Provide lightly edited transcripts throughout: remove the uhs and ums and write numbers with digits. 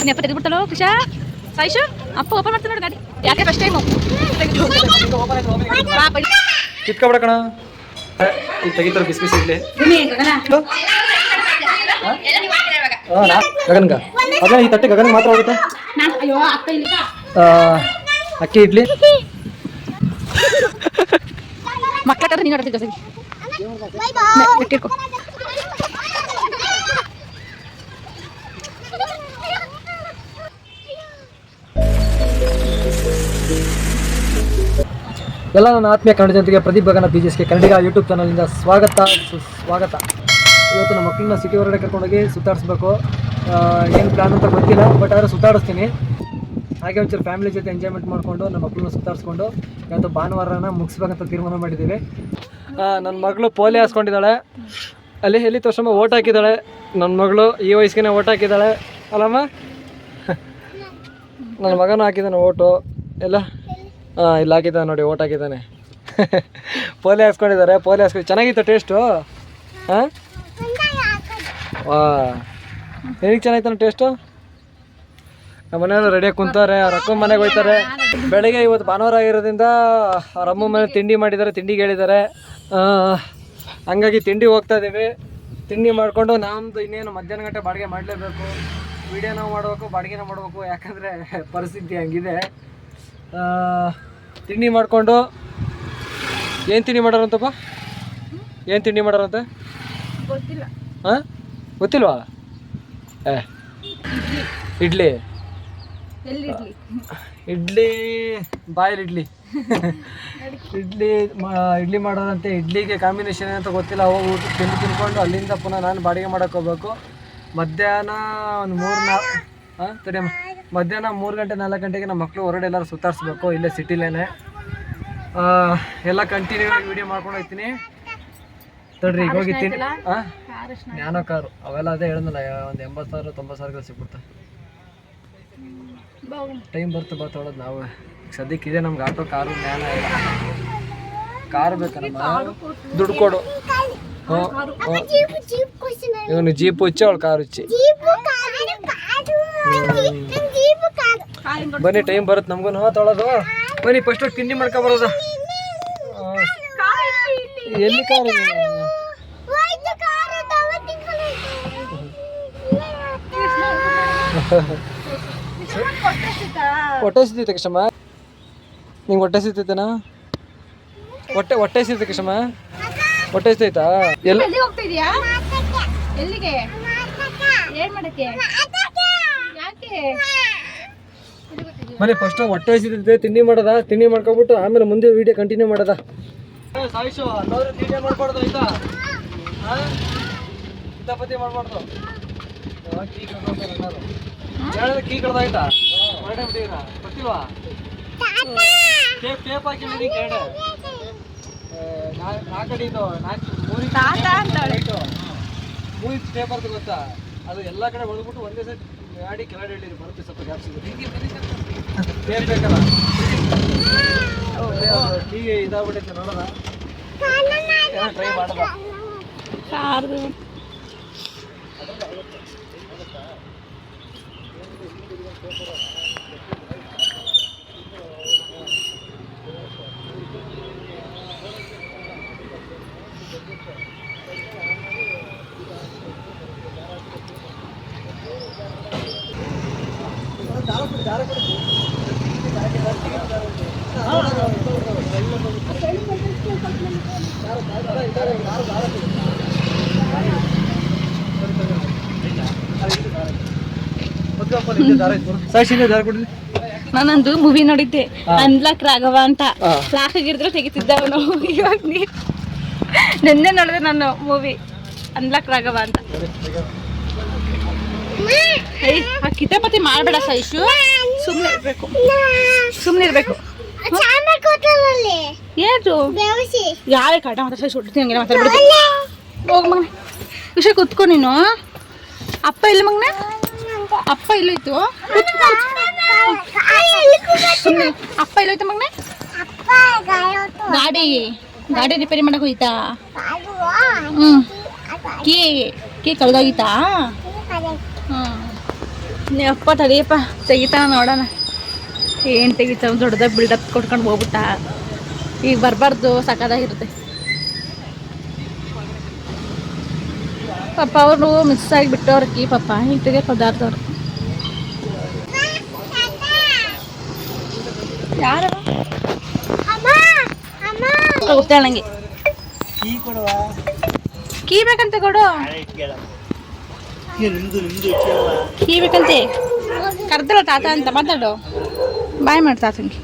ನೀ ಅಪ್ಪ ತೆಗೆದ್ಬಿಡ್ತಾಳೋ ಖುಷಾ ಸಾಯಿಶು ಅಪ್ಪ ಓಪನ್ ಮಾಡ್ತಾನೆ ನೋಡಿ ಗಾಡಿ ಯಾಕೆ ಫಸ್ಟ್ ಟೈಮು ಕಿತ್ಕೊಬಿಡ ಕಣ ಈಗ ತೆಗಿತಾರೆ ಬಿಸಿ ಬಿಸಿ ಇಡ್ಲಿ ಗಗನ್ಗ ಅದ ಈ ತಟ್ಟೆ ಗಗನ್ಗೆ ಮಾತ್ರ ಹೋಗುತ್ತೆ ಅಕ್ಕಿ ಇಡ್ಲಿ ಮಕ್ಕಳ ನೀನು ನೋಡ್ತಿದ್ದ ಸರಿ ಇಟ್ಟಿರ್ಕೊ ಎಲ್ಲ ನನ್ನ ಆತ್ಮೀಯ ಕನ್ನಡ ಜನತೆಗೆ ಪ್ರದೀಪ್ ಗಗನ BGSK ಕನ್ನಡಿಗ ಯೂಟ್ಯೂಬ್ ಚಾನಲಿಂದ ಸ್ವಾಗತ ಸುಸ್ವಾಗತ. ಇವತ್ತು ನಮ್ಮ ಮಕ್ಕಳನ್ನ ಸಿಟಿ ಹೊರಗಡೆ ಕರ್ಕೊಂಡೋಗಿ ಸುತ್ತಾಡಿಸ್ಬೇಕು. ಏನು ಪ್ಲ್ಯಾನ್ ಅಂತ ಗೊತ್ತಿಲ್ಲ, ಬಟ್ ಆದರೆ ಸುತ್ತಾಡಿಸ್ತೀನಿ. ಹಾಗೆ ಒಂಚೂರು ಫ್ಯಾಮಿಲಿ ಜೊತೆ ಎಂಜಾಯ್ಮೆಂಟ್ ಮಾಡಿಕೊಂಡು ನಮ್ಮ ಮಕ್ಕಳನ್ನ ಸುತ್ತಾಡಿಸ್ಕೊಂಡು ಇವತ್ತು ಭಾನುವಾರನ ಮುಗಿಸ್ಬೇಕಂತ ತೀರ್ಮಾನ ಮಾಡಿದ್ದೀವಿ. ನನ್ನ ಮಗಳು ಪೋಲಿ ಹಾಸ್ಕೊಂಡಿದ್ದಾಳೆ, ಅಲ್ಲಿ ಎಲ್ಲಿ ತೋರ್ಸಮ್ಮ ಓಟ್ ಹಾಕಿದ್ದಾಳೆ. ನನ್ನ ಮಗಳು ಈ ವಯಸ್ಸಿಗೆ ಓಟ್ ಹಾಕಿದ್ದಾಳೆ ಅಲ್ಲಮ್ಮ. ನನ್ನ ಮಗನೂ ಹಾಕಿದ್ದಾನೆ ಓಟು ಎಲ್ಲ. ಇಲ್ಲಿ ಹಾಕಿದ್ದಾನೆ ನೋಡಿ, ಓಟ್ ಹಾಕಿದ್ದಾನೆ. ಪೋಲಿ ಹಾಕ್ಸ್ಕೊಂಡಿದ್ದಾರೆ. ಪೋಲಿ ಹಾಕ್ಸ್ಕೊಂಡು ಚೆನ್ನಾಗಿತ್ತು ಟೇಸ್ಟು. ಹಾಂ ವಾ, ಏನಕ್ಕೆ ಚೆನ್ನಾಗಿತ್ತು ಟೇಸ್ಟು. ನಮ್ಮ ಮನೆಯವರು ರೆಡಿಯಾಗಿ ಕುಂತಾರೆ, ಅವ್ರ ಅಕ್ಕನ ಮನೆಗೆ ಹೋಗ್ತಾರೆ. ಬೆಳಗ್ಗೆ ಇವತ್ತು ಭಾನುವಾರ ಆಗಿರೋದ್ರಿಂದ ಅವ್ರ ಅಮ್ಮ ಮನೆ ತಿಂಡಿ ಮಾಡಿದ್ದಾರೆ, ತಿಂಡಿಗೆ ಹೇಳಿದ್ದಾರೆ. ಹಂಗಾಗಿ ತಿಂಡಿ ಹೋಗ್ತಾ ಇದ್ದೀವಿ. ತಿಂಡಿ ಮಾಡಿಕೊಂಡು ನಮ್ಮದು ಇನ್ನೇನು ಮಧ್ಯಾಹ್ನ ಗಂಟೆ ಬಾಡಿಗೆ ಮಾಡಲೇಬೇಕು. ವೀಡಿಯೋನ ಮಾಡಬೇಕು, ಬಾಡಿಗೆನ ಮಾಡಬೇಕು, ಯಾಕಂದರೆ ಪರಿಸ್ಥಿತಿ ಹಂಗಿದೆ. ತಿಂಡಿ ಮಾಡಿಕೊಂಡು ಏನು ತಿಂಡಿ ಮಾಡೋರಂತಪ್ಪ, ಏನು ತಿಂಡಿ ಮಾಡೋರಂತೆ ಗೊತ್ತಿಲ್ಲ. ಹಾಂ ಗೊತ್ತಿಲ್ವಾ? ಇಡ್ಲಿ ಇಡ್ಲಿ ಬಾಯಲ್ಲಿ ಇಡ್ಲಿ ಇಡ್ಲಿ ಮಾಡೋದಂತೆ. ಇಡ್ಲಿಗೆ ಕಾಂಬಿನೇಷನ್ ಅಂತ ಗೊತ್ತಿಲ್ಲ. ಹೋಗಿ ಊಟ ತಿಂದ್ಕೊಂಡು ಅಲ್ಲಿಂದ ಪುನಃ ನಾನು ಬಾಡಿಗೆ ಮಾಡೋಕೆ ಹೋಗ್ಬೇಕು. ಮಧ್ಯಾಹ್ನ ಒಂದು ಮಧ್ಯಾಹ್ನ 3 ಗಂಟೆ 4 ಗಂಟೆಗೆ ನಮ್ಮ ಮಕ್ಕಳು ಹೊರಗಡೆ ಎಲ್ಲರೂ ಸುತ್ತಾಡಿಸ್ಬೇಕು, ಇಲ್ಲೇ ಸಿಟಿಲೇನೆ. ಎಲ್ಲ ಕಂಟಿನ್ಯೂ ಆಗಿ ವೀಡಿಯೋ ಮಾಡ್ಕೊಂಡು ಹೋಗ್ತೀನಿ ತಡ್ರಿ. ಈಗ ಹೋಗಿತ್ತೀನಿ. ನ್ಯಾನೋ ಕಾರು ಅವೆಲ್ಲ ಅದೇ ಹೇಳಿದ್ನಲ್ಲ, ಒಂದು 80,000 90,000 ಸಿಗ್ಬಿಡ್ತಾರೆ. ಟೈಮ್ ಬರ್ತು ತೊಳೋದು ನಾವು. ಸದ್ಯಕ್ಕೆ ಇದೆ ನಮ್ಗೆ ಆಟೋ, ಕಾರು, ನ್ಯಾನ ಇಲ್ಲ. ಕಾರು ಬೇಕಮ್ಮ, ದುಡ್ಡು ಕೊಡು. ಇವನು ಜೀಪ್ ಹುಚ್ಚಿ, ಅವಳು ಕಾರು ಹುಚ್ಚಿ. ಬನ್ನಿ, ಟೈಮ್ ಬರುತ್ತೆ ನಮಗೂ ತೊಳೋದು. ಬನ್ನಿ ಫಸ್ಟ್ ತಿಂಡಿ ಮಾಡ್ಕೊಬರೋದು. ಎಲ್ಲಿ ಕಾರು? ಹೊಟ್ಟೆ ಸಿಗ್ತೈತೆ ಕೃಷ್ಣಮ್ಮ, ನಿಂಗೆ ಹೊಟ್ಟೆ ಸಿಗ್ತೈತೆನಾ? ಹೊಟ್ಟೆ ಸಿಗ್ತೈತೆ ಕೃಷ್ಣಮ್ಮ, ಹೊಟ್ಟೆ ಸಿಗ್ತೈತಾ? ಎಲ್ಲಿ ಹೋಗ್ತಿದ್ಯಾ? ಎಲ್ಲಿಗೆ? ಏನ್ ಮಾಡಕ್ಕೆ? ಯಾಕೆ? ಮನೆ ಫಸ್ಟ್ ಹೊಟ್ಟೆ ಸಿಗ್ತೈತೆ, ತಿಂಡಿ ಮಾಡೋದ. ತಿಂಡಿ ಮಾಡ್ಕೊಬಿಟ್ಟು ಆಮೇಲೆ ಮುಂದೆ ವಿಡಿಯೋ ಕಂಟಿನ್ಯೂ ಮಾಡೋದ. ಸಾಯಿಶು ಅನ್ನೋದ್ರೆ ತಿಂಡಿ ಮಾಡ್ಬಾರ್ದು ಆಯ್ತಾ? ಕಿತಾಪತಿ ಮಾಡ್ಬಾರ್ದು. ಕೀ ಕಡ್ದಾಯ್ತಾ? ಹೊರಡೆ ಬಿಟ್ಟಿನ ಗೊತ್ತಿಲ್ವಾ? ಟೇಪ್ ಹಾಕಿ ಕೇಳ. ನಾಲ್ಕಡಿದು 3 ಟೇಪ್ ಬರ್ತದೆ ಗೊತ್ತಾ? ಅದು ಎಲ್ಲ ಕಡೆ ಹೊಡೆದ್ಬಿಟ್ಟು ಒಂದೇ ಸರಿ ಗಾಡಿ ಕೆಳಗಡೆ ಹೇಳಿರಿ, ಬರುತ್ತೆ ಸ್ವಲ್ಪ ಗ್ಯಾಪ್ ಸಿಗುತ್ತೆ. ಟೇಪ್ ಬೇಕಲ್ಲ, ಟೀ ಇದಾಗ್ಬಿಟ್ಟೈತೆ ನೋಡೋಣ. ಟ್ರೈ ಮಾಡೋದ. ನಾನೊಂದು ಮೂವಿ ನೋಡಿದ್ದೆ, ಅನ್ಲಾಕ್ ರಾಘವ ಅಂತ. ಲಾಕ್ ಆಗಿದ್ರೆ ತೆಗಿತಿದ್ದ ಅವನು. ಇವಾಗ ನಿನ್ನೆ ನೋಡಿದೆ ನಾನು ಮೂವಿ ಅನ್ಲಾಕ್ ರಾಘವ ಅಂತ. ಆ ಕಿತಾಪತಿ ಮಾಡ್ಬೇಡ ಸಾಯಿಶು, ಸುಮ್ಮನೆ ಇರ್ಬೇಕು. ಏನು ಯಾವ ಕಾಟ ಮಾತಾಡ್ತಾ ಸುಡ್ತೀನಿ, ಹಂಗೆ ಮಾತಾಡ್ಬಿಡ್ತೀನಿ. ಹೋಗ ಮಗನೆ, ಖುಷಿ ಕೂತ್ಕೊ ನೀನು. ಅಪ್ಪ ಇಲ್ಲ ಮಗನೆ, ಅಪ್ಪ ಇಲ್ಲೋಯ್ತು. ಅಪ್ಪ ಇಲ್ಲೋಯ್ತು ಮಗನೆ. ಗಾಡಿ ರಿಪೇರಿ ಮಾಡಕ್ ಹೋಯ್ತಾ? ಕೀ ಕಳ್ದೋಗಿತ್ತಾ? ನೀವಪ್ಪ ತಡಿಯಪ್ಪ ತೆಗಿತಾನ ನೋಡೋಣ. ಏನು ತೆಗಿತಾವ ದೊಡ್ಡದಾಗ ಬಿಲ್ಡಪ್ ಕೊಟ್ಕೊಂಡು ಹೋಗ್ಬಿಟ್ಟ. ಈಗ ಬರಬಾರ್ದು, ಸಕ್ಕದಾಗಿರುತ್ತೆ. ಪಾಪ ಅವರು ಮಿಸ್ ಆಗಿ ಬಿಟ್ಟವ್ರಕ್ಕಿ ಪಾಪ ಈಗ ತೆಗಿಯಕ್ಕೆ ಪದಾರ್ಥವ್ರು ಯಾರು ಹೋಗ್ತಾಳೆ ನಂಗೆ. ಕೀ ಬೇಕಂತ ಕೊಡು. ಕೀ ಬೇಕಂತೆ ಕರ್ದಲ್ಲ ತಾತ ಅಂತ ಮಾತಾಡು. ಬಾಯ್ ಮಾಡು ತಾತಂಗೆ,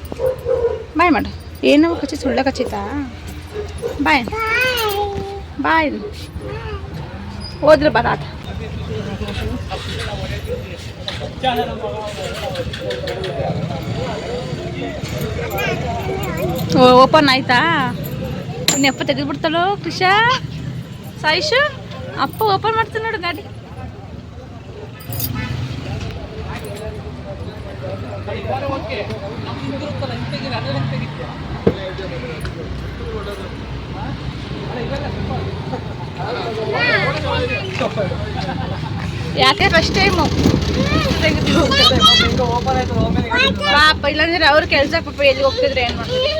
ಬಾಯ್ ಮಾಡು. ಏನೋ ಕಚ್ಚಿ ಸುಳ್ಳ ಕಚ್ಚಿತಾ? ಬಾಯ್ ಬಾಯ್ ಹೋದ್ರೆ ಬಾ ತಾತ. ಓಪನ್ ಆಯ್ತಾ? ಇನ್ನು ಅಪ್ಪ ತೆಗೆದ್ಬಿಡ್ತಾಳೋ ಕೃಷಾ ಸಾಯಿಶು. ಅಪ್ಪ ಓಪನ್ ಮಾಡ್ತಾನೆ ನೋಡು ಗಾಡಿ. ಯಾಕೆ ಫಸ್ಟ್ ಟೈಮು ಪಾಪ, ಇಲ್ಲಾಂದ್ರೆ ಅವ್ರ ಕೆಲಸ ಪಾಪ ಎಲ್ಲಿ ಹೋಗ್ತಿದ್ರೆ ಏನು ಮಾಡ್ತಾರೆ.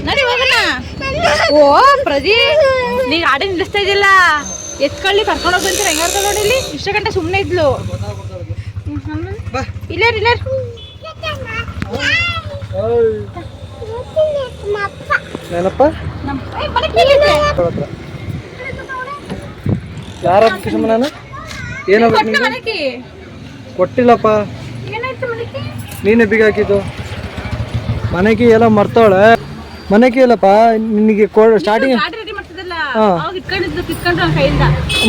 ನಡಿ ಹೋಗೋಣ. ಓ ಪ್ರದೀ, ನೀ ಗಾಡಿ ನಿಲ್ಲಿಸ್ತಾ ಇದ್ದಿಲ್ಲ, ಎತ್ಕೊಳ್ಳಿ ಕರ್ಕೊಂಡು ಹೋಗ್ಬಂತೀರ. ಹೆಂಗಾರ್ದ ನೋಡಿ ಇಲ್ಲಿ ಇಷ್ಟ ಗಂಟೆ ಸುಮ್ಮನೆ ಇದ್ಲು. ಇಲ್ಲ ಇಲ್ಲ ಏನಪ್ಪ ಯಾರ ನಾನು ಕೊಟ್ಟಿಲ್ಲಪ್ಪ. ನೀನೇ ಬೀಗ ಹಾಕಿದ್ದು ಮನೆಗೆ ಎಲ್ಲ ಮರ್ತವಳೆ. ಮನೆಗೆ ಇಲ್ಲಪ್ಪ ನಿನಗೆ ಸ್ಟಾರ್ಟಿಂಗ್.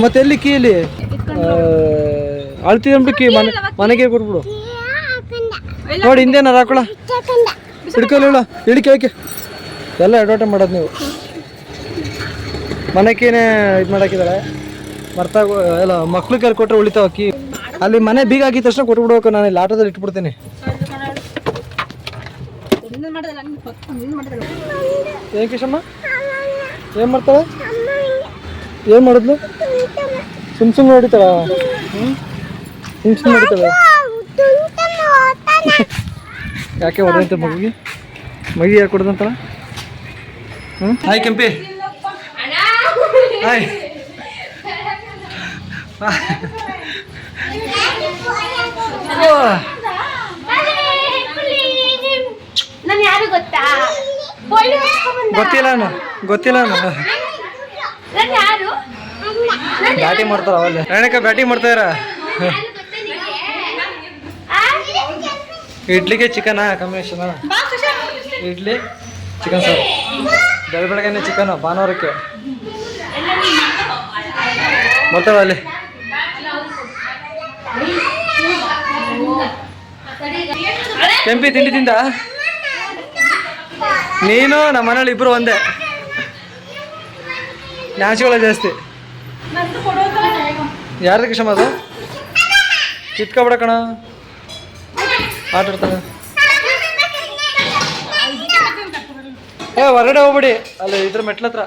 ಮತ್ತೆ ಎಲ್ಲಿ ಕೀಲಿ ಅಳ್ತಿದ್ಬಿಟ್ಟು ಕೀ ಮನೆಗೆ ಕೊಟ್ಬಿಡು. ನೋಡಿ ಹಿಂದೇನಾರ ಹಾಕೊಳ ಹಿಡ್ಕೊಳ್ಳ ಹಿಡಿಕೆ ಹೋಯ್ಕೆ ಎಲ್ಲ ಅಡ್ವರ್ಟೈಸ್ ಮಾಡೋದು ನೀವು. ಮನೆಗೇನೆ ಇದು ಮಾಡಾಕಿದಾಳೆ ಮರ್ತಾಗ ಎಲ್ಲ ಮಕ್ಳು ಕೈಲಿ ಕೊಟ್ಟರೆ ಉಳಿತಾವ ಅಕ್ಕಿ. ಅಲ್ಲಿ ಮನೆ ಬೀಗ ಹಾಕಿದ ತಕ್ಷಣ ಕೊಟ್ಬಿಡ್ಬೇಕು. ನಾನು ಇಲ್ಲಿ ಆಟೋದಲ್ಲಿ ಇಟ್ಬಿಡ್ತೀನಿ. ಏನ್ ಕಿಶಮ್ಮ ಏನು ಮಾಡ್ತಾಳೆ? ಏನು ಮಾಡಿದ್ಲು? ಸುಮ್ ನೋಡಿತಾಳ. ಸುಮ್ ನೋಡಿತಾಳೆ. ಯಾಕೆ ಹೊಡೆದಂತ ಮಗಿಗೆ? ಮಗಿ ಯಾಕೆ ಹೊಡೆದಂತಳ? ಹಾಯ್ ಕೆಂಪಿ. ಹಾಯ್ ಗೊತ್ತಿಲ್ಲ ಬ್ಯಾಟಿಂಗ್ ಮಾಡ್ತಾರ ಅವಲ್ಲೇ. ರೇಣಕ ಬ್ಯಾಟಿಂಗ್ ಮಾಡ್ತಾರ. ಇಡ್ಲಿಗೆ ಚಿಕನಾ ಕಾಂಬಿನೇಷನ್? ಇಡ್ಲಿ ಚಿಕನ್ ಸಾರು. ಬೆಳಗ್ಗೆನೆ ಚಿಕನ್ ಭಾನುವಾರಕ್ಕೆ ಬರ್ತಾವ ಅಲ್ಲಿ. ಕೆಂಪಿ ತಿಂಡಿ ತಿಂದ? ನೀನು ನಮ್ಮ ಮನೇಲಿ ಇಬ್ರು ಒಂದೇ. ನ್ಯಾನ್ಸಿಗಳ ಜಾಸ್ತಿ. ಯಾರ್ದು ಕಿಶಮ್ಮ ಅದು? ಕಿತ್ಕೊಬಿಡ ಕಣ, ಆಟ ಆಡ್ತಾನೆ. ಹೊರಗಡೆ ಹೋಗ್ಬಿಡಿ, ಅಲ್ಲಿ ಇದ್ರ ಮೆಟ್ಲತ್ರ.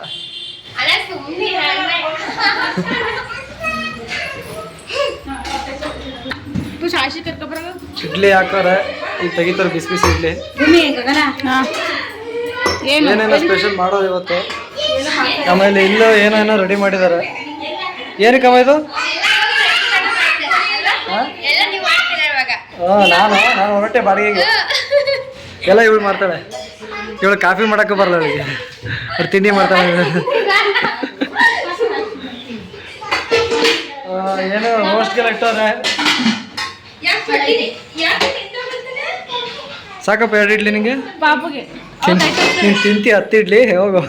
ಇಡ್ಲಿ ಹಾಕೋರೆ ಈಗ ತೆಗಿತಾರೆ ಬಿಸಿ ಬಿಸಿ ಇಡ್ಲಿ. ಏನೇನೋ ಸ್ಪೆಷಲ್ ಮಾಡೋದು ಇವತ್ತು. ಆಮೇಲೆ ಇಲ್ಲೂ ಏನೇನೋ ರೆಡಿ ಮಾಡಿದ್ದಾರೆ. ಏನಕ್ಕೆ ಅಮ್ಮ ಇದು? ನಾನು ಹೊರಟೆ ಬಾಡಿಗೆಗೆ. ಎಲ್ಲ ಇವಳು ಮಾಡ್ತಾಳೆ. ಇವಳು ಕಾಫಿ ಮಾಡೋಕ್ಕೂ ಬರಲ್ಲ ಅವಳಿಗೆ. ಅವ್ರು ತಿಂಡಿ ಮಾಡ್ತಾಳೆ. ಏನೋ ರೋಸ್ಟ್ಗೆಲ್ಲ ಇಟ್ಟವ್ರೆ. ಸಾಕಪ್ಪ 2 ಇಡ್ಲಿ ನಿಂಗೆ? ನೀನು ತಿಂತಿ 10 ಇಡ್ಲಿ ಹೋಗು.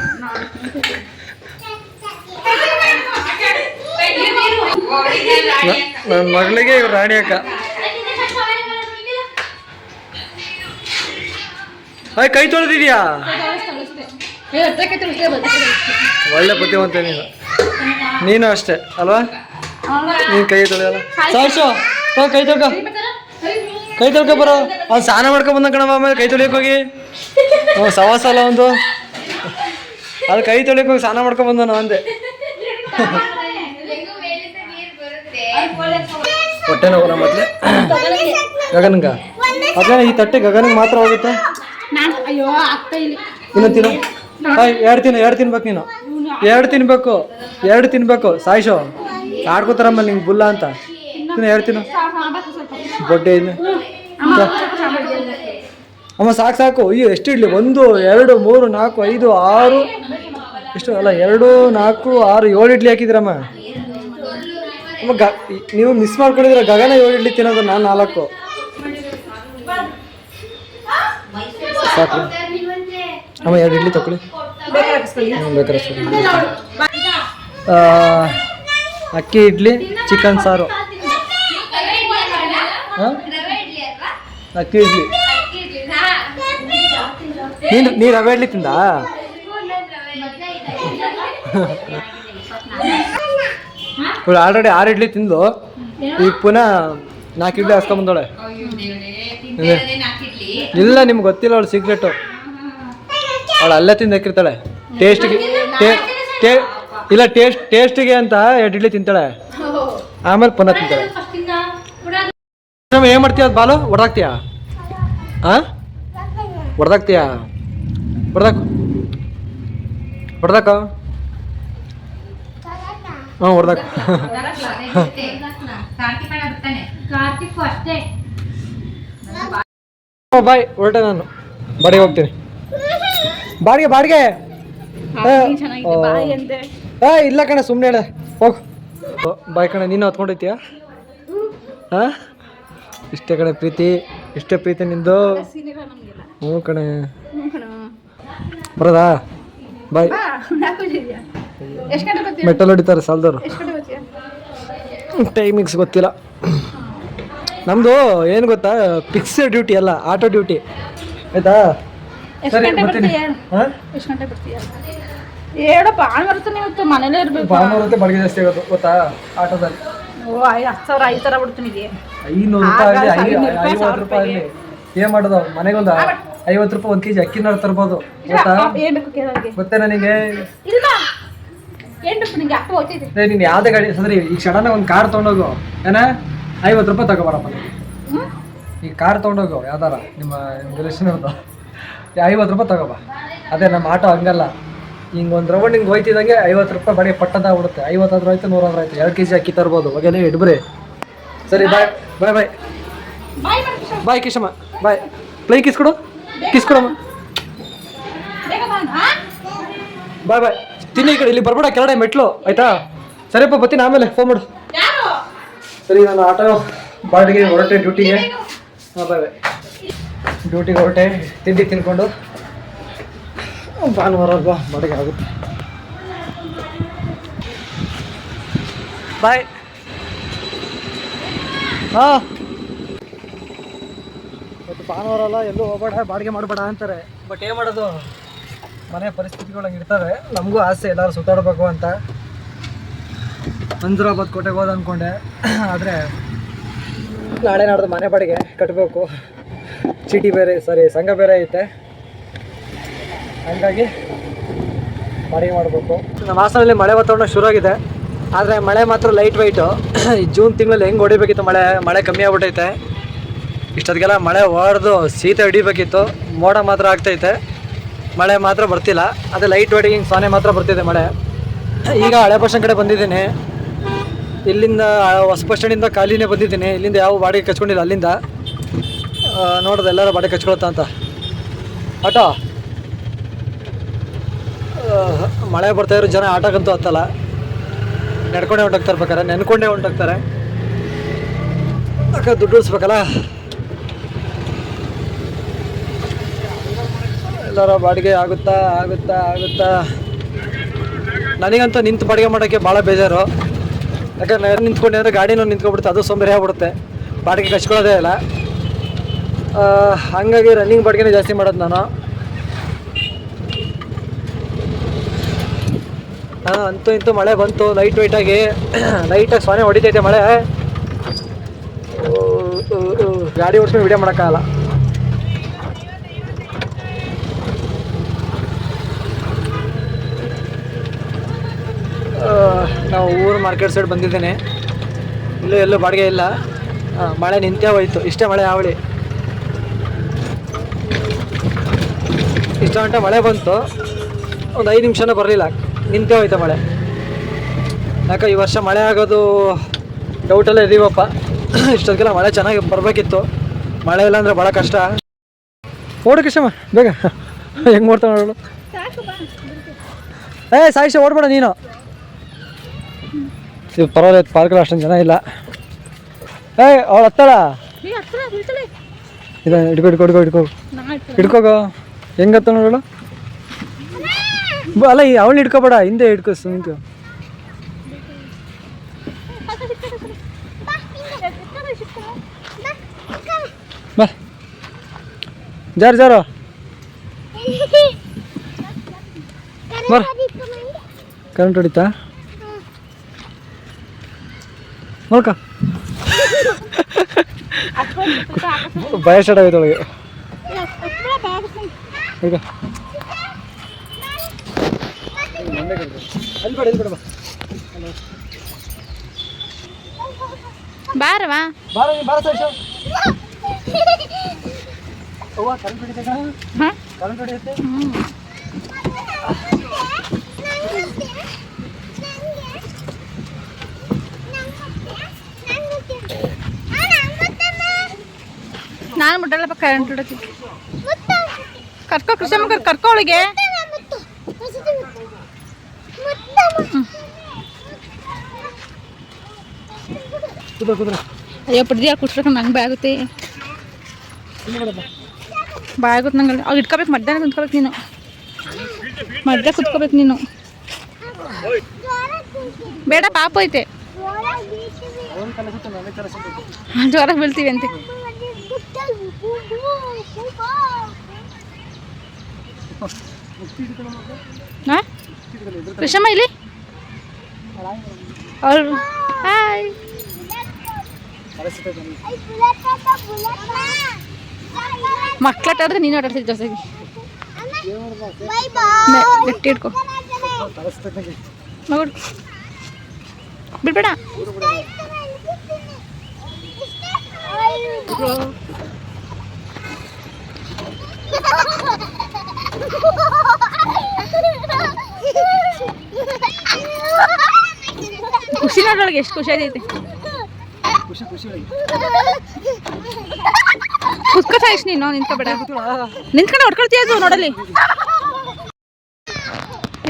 ನನ್ನ ಮಗಳಿಗೆ ಇವ್ರು ರಾಣಿ ಅಕ್ಕ. ಕೈ ತೊಳೆದಿದ್ಯಾ? ಒಳ್ಳೆ ಬುದ್ಧಿವಂತ ನೀನು ಅಷ್ಟೇ ಅಲ್ವಾ? ನೀನು ಕೈ ತೊಳೆಯಲ್ಲ. ಸಾಯಿಸು ಕೈ ತೊಳ್ಕೊ, ಕೈ ತೊಳ್ಕೊ ಬರೋ. ಅವ್ನು ಸ್ನಾನ ಮಾಡ್ಕೊಂಡ್ ಬಂದ ಕಣವ. ಆಮೇಲೆ ಕೈ ತೊಳಿಯಕ್ಕೆ ಹೋಗಿ ಸವಾಸ ಅಲ್ಲ ಒಂದು. ಅದು ಕೈ ತೊಳಿಯಕ್ಕೆ ಹೋಗಿ ಸ್ನಾನ ಮಾಡ್ಕೊಂಡ್ ಬಂದನು ಅಂದೆ. ಹೊಟ್ಟೆ ನೋವು ಮತ್ತೆ ಗಗನ್ಗ ಅದೇ ಈ ತಟ್ಟೆ ಗಗನಿಗೆ ಮಾತ್ರ ಹೋಗುತ್ತೆ. ಅಯ್ಯೋ ಅಕ್ಕ ಇಲ್ಲಿ ಇನ್ನು ತಿನ್ನು. ಎರಡು ತಿನ್ಬೇಕು ನೀನು. ಎರಡು ತಿನ್ಬೇಕು ಸಾಯಿಶೋ ಆಡ್ಕೋತಾರಮ್ಮ ನಿಂಗೆ ಬುಲ್ಲ ಅಂತ. ಎರಡು ತಿನ್ನು ಬೊಡ್ಡೆ ಇನ್ನು. ಅಮ್ಮ ಸಾಕು. ಅಯ್ಯೋ ಎಷ್ಟು ಇಡ್ಲಿ? 1 2 3 4 5 6 ಎಷ್ಟು ಅಲ್ಲ 2 4 6 7 ಇಡ್ಲಿ ಹಾಕಿದ್ರಮ್ಮ. ಅಮ್ಮ ನೀವು ಮಿಸ್ ಮಾಡ್ಕೊಂಡಿದ್ದೀರ. ಗಗನ 7 ಇಡ್ಲಿ ತಿನ್ನೋದು, ನಾನು 4. ಸಾಕು ಅಮ್ಮ 2 ಇಡ್ಲಿ ತಗೊಳ್ಳಿ. ಬೇಕಾರೆ ಅಕ್ಕಿ ಇಡ್ಲಿ ಚಿಕನ್ ಸಾರು. ಅಕ್ಕಿ ಇಡ್ಲಿ ನೀ ರವೆ ಇಡ್ಲಿ ತಿಂದ? ಇವಳು ಆಲ್ರೆಡಿ 6 ಇಡ್ಲಿ ತಿಂದು ಈಗ ಪುನಃ 4 ಇಡ್ಲಿ ಹಾಸ್ಕೊಂಬಂದೋಳೆ. ಇಲ್ಲ ನಿಮ್ಗೆ ಗೊತ್ತಿಲ್ಲ ಅವಳು ಸೀಕ್ರೆಟು. ಅವಳು ಅಲ್ಲೇ ತಿಂದು ಹಾಕಿರ್ತಾಳೆ ಟೇಸ್ಟಿಗೆ. ಇಲ್ಲ ಟೇಸ್ಟಿಗೆ ಅಂತ 2 ಇಡ್ಲಿ ತಿಂತಾಳೆ, ಆಮೇಲೆ ಪುನಃ ತಿಂತಾಳೆ. ಏನು ಮಾಡ್ತೀಯ? ಅದು ಬಾಲು ಹೊಡೆದಾಕ್ತೀಯಾ? ಹಾಂ ಹೊಡೆದಾಕ್ತೀಯಾ? ಹೊಡೆದಾಕು ಹಾಂ ಹೊಡೆದಾಕು. ಬಾಯ್ ಹೊರಟೆ ನಾನು ಬಾಡಿಗೆ ಹೋಗ್ತೀನಿ. ಬಾಡಿಗೆ ಇಲ್ಲ ಕಣೆ ಸುಮ್ಮನೆ ಹೇಳ ಹೋಗು. ಬಾಯ್ ಕಣೆ ನೀನು ಹೊತ್ಕೊಂಡೈತೀಯಾ? ಹಾಂ ಇಷ್ಟೇ ಕಣೆ ಪ್ರೀತಿ, ಇಷ್ಟೇ ಪ್ರೀತಿ ನಿಂದು. ಹ್ಞೂ ಕಣೆ ಬರೋದಾ? ಬಾಯ್. ಮೆಟ್ಟಲ್ ಹೊಡಿತಾರೆ ಸಾಲದವ್ರು. ಟೈಮಿಂಗ್ಸ್ ಗೊತ್ತಿಲ್ಲ ನಮ್ಮದು. ಏನು ಗೊತ್ತಾ, ಫಿಕ್ಸ್ಡ್ ಡ್ಯೂಟಿ ಅಲ್ಲ, ಆಟೋ ಡ್ಯೂಟಿ. ಆಯ್ತಾ? ಸರಿ ಬರ್ತೀನಿ. ಹಾಂ ಮನೇಲೇ ಇರ್ಬೇಕು. ಭಾನುವಾರಕ್ಕೆ ಬಾಡಿಗೆ ಜಾಸ್ತಿ ಆಗೋದು ಗೊತ್ತಾ ಆಟೋದಲ್ಲಿ. 10,000 5,000 ಬಿಡ್ತೀನಿ. 500 ರೂಪಾಯಿ ಆಗಲಿ 50 ರೂಪಾಯಿ ಆಗಲಿ ಏನು ಮಾಡೋದು? ಮನೆಗೊಂದು 50 ರೂಪಾಯಿ 1 kg ಅಕ್ಕಿನಾರು ತರ್ಬೋದು ಗೊತ್ತಾ? ಗೊತ್ತೇ ನನಗೆ. ನೀನು ಯಾವುದೇ ಗಾಡಿ ಸರಿ ಈಗ ಸಡನ್ ಒಂದು ಕಾರ್ ತೊಗೊಂಡೋಗು, ಏನ 50 ರೂಪಾಯಿ ತಗೋಬಾರಪ್ಪ. ಈಗ ಕಾರ್ ತೊಗೊಂಡೋಗು ಯಾವ್ದಾರ ನಿಮ್ಮ ರಿಲೇಷನ್ ಇರ್ತ 50 ರೂಪಾಯಿ ತಗೋಬಾ. ಅದೇ ನಮ್ಮ ಆಟೋ ಹಂಗಲ್ಲ, ಹಿಂಗೆ ಒಂದು ರೌಂಡ್ ಹಿಂಗೆ ಹೋಯ್ತಿದಂಗೆ 50 ರೂಪಾಯಿ ಬಾಡಿಗೆ ಪಟ್ಟದಾಗ್ಬಿಡುತ್ತೆ. 50 ಆದ್ರೂ ಆಯ್ತು 100 ಆದ್ರೂ ಆಯ್ತು. 2 kg ಅಕ್ಕಿ ತರ್ಬೋದು. ಓಕೆನೇ ಇಡ್ಬ್ರಿ. ಸರಿ ಬಾಯ್ ಬಾಯ್ ಬಾಯ್ ಬಾಯ್ ಕಿಶಮ್ಮ ಬಾಯ್. ಪ್ಲೈ ಕಿಸ್ಕೊಡಮ್ಮ. ಬಾಯ್ ಬಾಯ್. ತಿನ್ನಿ ಈ ಕಡೆ, ಇಲ್ಲಿ ಬರ್ಬೇಡ ಕೆಳಗಡೆ ಮೆಟ್ಲು ಆಯ್ತಾ? ಸರಿಯಪ್ಪ ಬರ್ತೀನಿ, ಆಮೇಲೆ ಫೋನ್ ಮಾಡು. ಸರಿ ನಾನು ಆಟೋ ಬಾಡಿಗೆ ಹೊರಟೆ ಡ್ಯೂಟಿಗೆ. ಹಾಂ ಬಾಯ್ ಬಾಯ್. ಡ್ಯೂಟಿಗೆ ಹೊರಟೆ, ತಿಂಡಿ ತಿನ್ಕೊಂಡು ಭಾನುವಾರ ಅಲ್ವಾ ಬಾಡಿಗೆ ಆಗುತ್ತೆ. ಬಾಯ್. ಹಾಂ ಇವತ್ತು ಭಾನುವಾರ ಅಲ್ಲ, ಎಲ್ಲೂ ಹೋಗ್ಬೇಡ, ಬಾಡಿಗೆ ಮಾಡಬೇಡ ಅಂತಾರೆ. ಬಟ್ ಏನು ಮಾಡೋದು, ಮನೆ ಪರಿಸ್ಥಿತಿಗಳಂಗೆ ಇರ್ತವೆ. ನಮಗೂ ಆಸೆ ಎಲ್ಲರೂ ಸುತ್ತಾಡಬೇಕು ಅಂತ. ಮಂಜುರಾಬಾದ್ ಕೋಟೆಗೆ ಹೋದ ಅಂದ್ಕೊಂಡೆ, ಆದರೆ ನಾಳೆ ನಾಡ್ದು ಮನೆ ಬಾಡಿಗೆ ಕಟ್ಟಬೇಕು. ಚೀಟಿ ಬೇರೆ ಸಂಘ ಬೇರೆ ಐತೆ, ಹಂಗಾಗಿ ಬಾಡಿಗೆ ಮಾಡಬೇಕು. ನಮ್ಮ ಹಾಸನಲ್ಲಿ ಮಳೆ ವಾತಾವರಣ ಶುರು ಆಗಿದೆ, ಆದರೆ ಮಳೆ ಮಾತ್ರ ಲೈಟ್ ವೈಟು. ಈ ಜೂನ್ ತಿಂಗಳಲ್ಲಿ ಹೆಂಗೆ ಹೊಡಿಬೇಕಿತ್ತು ಮಳೆ ಕಮ್ಮಿ ಆಗ್ಬಿಟ್ಟೈತೆ. ಇಷ್ಟೊತ್ತಿಗೆಲ್ಲ ಮಳೆ ಹೊಡೆದು ಶೀತ ಹಿಡಿಬೇಕಿತ್ತು. ಮೋಡ ಮಾತ್ರ ಆಗ್ತೈತೆ, ಮಳೆ ಮಾತ್ರ ಬರ್ತಿಲ್ಲ. ಅದೇ ಲೈಟ್ ವೈಟಿಗೆ ಹಿಂಗೆ ಸೊನೆ ಮಾತ್ರ ಬರ್ತಿದೆ ಮಳೆ. ಈಗ ಹಳೆ ಬಸ್ ಸ್ಟ್ಯಾಂಡ್ ಕಡೆ ಬಂದಿದ್ದೀನಿ. ಇಲ್ಲಿಂದ ಹೊಸ ಬಸ್ ಸ್ಟ್ಯಾಂಡಿಂದ ಖಾಲಿನೇ ಬಂದಿದ್ದೀನಿ. ಇಲ್ಲಿಂದ ಯಾವ ಬಾಡಿಗೆ ಕಚ್ಕೊಂಡಿಲ್ಲ. ಅಲ್ಲಿಂದ ನೋಡೋದು ಎಲ್ಲರೂ ಬಾಡಿಗೆ ಕಚ್ಕೊಳತ್ತಾ ಅಂತ. ಆಟೋ ಮಳೆ ಬರ್ತಾಯಿರೋ ಜನ ಆಟೋಕ್ಕಂತೂ ಹತ್ತಲ್ಲ, ನಡ್ಕೊಂಡೇ ಹೊಂಟೋಗ್ತಾರೆ. ಬೇಕಾರೆ ನೆನ್ಕೊಂಡೇ ಹೊಂಟೋಗ್ತಾರೆ. ಯಾಕೆ ದುಡ್ಡು ಉಳಿಸ್ಬೇಕಲ್ಲ. ಎಲ್ಲರ ಬಾಡಿಗೆ ಆಗುತ್ತಾ. ನನಗಂತೂ ನಿಂತು ಬಾಡಿಗೆ ಮಾಡೋಕ್ಕೆ ಭಾಳ ಬೇಜಾರು. ಯಾಕಂದ್ರೆ ನಿಂತ್ಕೊಂಡೆ ಅಂದರೆ ಗಾಡಿನೂ ನಿಂತ್ಕೊಬಿಡುತ್ತೆ, ಅದು ಸೋಂಬೇರಿ ಆಗ್ಬಿಡುತ್ತೆ. ಬಾಡಿಗೆ ಕಚ್ಕೊಳ್ಳೋದೇ ಇಲ್ಲ. ಹಾಗಾಗಿ ರನ್ನಿಂಗ್ ಬಾಡಿಗೆನೇ ಜಾಸ್ತಿ ಮಾಡೋದು ನಾನು. ಅಂತೂ ಇಂತೂ ಮಳೆ ಬಂತು ಲೈಟ್ ವೈಟಾಗಿ ಸೊನೆ ಹೊಡಿತೈತೆ ಮಳೆ. ಗಾಡಿ ಓಡಿಸ್ಕೊಂಡು ವಿಡಿಯೋ ಮಾಡೋಕ್ಕಾಗಲ್ಲ. ನಾವು ಊರು ಮಾರ್ಕೆಟ್ ಸೈಡ್ ಬಂದಿದ್ದೇನೆ. ಇಲ್ಲೂ ಎಲ್ಲೂ ಬಾಡಿಗೆ ಇಲ್ಲ. ಮಳೆ ನಿಂತೇ ಹೋಯ್ತು. ಇಷ್ಟೇ ಮಳೆ ಅವಳಿ. ಇಷ್ಟ ಗಂಟೆ ಮಳೆ ಬಂತು, ಒಂದು 5 ನಿಮಿಷನೂ ಬರಲಿಲ್ಲ, ನಿಂತೇ ಹೋಯ್ತು ಮಳೆ. ಯಾಕೆ ಈ ವರ್ಷ ಮಳೆ ಆಗೋದು ಡೌಟಲ್ಲೇ ಇದೀವಪ್ಪ. ಇಷ್ಟೊತ್ತಿಗೆಲ್ಲ ಮಳೆ ಚೆನ್ನಾಗಿ ಬರಬೇಕಿತ್ತು. ಮಳೆ ಇಲ್ಲ ಅಂದರೆ ಭಾಳ ಕಷ್ಟ. ಓಡು ಕೃಷ್ಣಮ್ಮ ಬೇಗ, ಹೆಂಗೆ ಓಡ್ತಾವ ನೋಡು. ಸಾಯಿಷ ಓಡ್ಬೇಡ ನೀನು. ಇದು ಪರವಾಗಿಲ್ಲ, ಪಾರ್ಕಲ್ಲಿ ಅಷ್ಟೊಂದು ಜನ ಇಲ್ಲ. ಅವಳು ಹತ್ತಾಳ. ಇದು ಹಿಡ್ಕೋಗೋ ಹೆಂಗೆ ಹತ್ತ ನೋಡೋಳು. ಅಲ್ಲ ಅವಳು ಹಿಡ್ಕೋಬೇಡ, ಹಿಂದೆ ಹಿಡ್ಕೋ ಸುಮ್ಕೆ. ಬಾ ಜಾರು ಬರ. ಕರೆಂಟ್ ಹೊಡಿತಾ ನೋಡ್ಕ. ಭಯ ಸ್ಟಾರ್ಟ್ ಆಗೋಯ್ತು ಅವಳಿಗೆ. ಈಗ ಬಾರವಾ ಬಾರ ಸರ್. ಕರೆಂಟ್ ಹೊಡಿತ, ಕರೆಂಟ್ ಹೊಡಿಯುತ್ತೆ. ನಾನು ಮುಟ್ಟಲ್ಲಪ್ಪ ಕರೆಂಟ್ ಹೊಡತಿ. ಕರ್ಕೋ ಕೃಷ್ಣಮ್ಮ, ಕರ್ಕೋ ಅವಳಿಗೆ. ಅಯ್ಯೋ ಪಡ್ದಿಯಾ ಕುಟ್ಬೇಕು, ನಂಗೆ ಭಯ ಆಗುತ್ತೆ. ಭಯ ಆಗುತ್ತೆ ನಂಗೆ. ಅವ್ರು ಇಟ್ಕೋಬೇಕು, ಮಧ್ಯಾಹ್ನ ಕುತ್ಕೋಬೇಕು ನೀನು. ಮಧ್ಯಾಹ್ನ ಕುತ್ಕೋಬೇಕು ನೀನು. ಬೇಡ ಪಾಪ ಐತೆ, ಜ್ವರ ಬೀಳ್ತೀವಿ ಅಂತೆ. ಕೃಷ್ಣಮ್ಮ ಇಲ್ಲಿ ಅವ್ರು. ಹಾಯ್. ಮಕ್ಳಾಟ ಆಡಿದ್ರೆ ನೀನು ಆಟಾಡ್ತಿದ್ದೆ ಜೊತೆಗೆ. ಗಟ್ಟಿ ಹಿಡ್ಕೊ ಮಗಳು, ಬಿಡ್ಬೇಡ. ಖುಷಿ ನೋಡೋಳಿಗೆ ಎಷ್ಟು ಖುಷಿ ಆಗೈತೆ. ಕುತ್ಕೋ ಸಾಯಿಸ್, ನೀನು ನಿಂತ್ಕೋಬೇಡ. ನಿಂತ್ಕೊಂಡು ಹೊಡ್ಕೊಳ್ತೀಯ ಅದು ನೋಡಲಿ.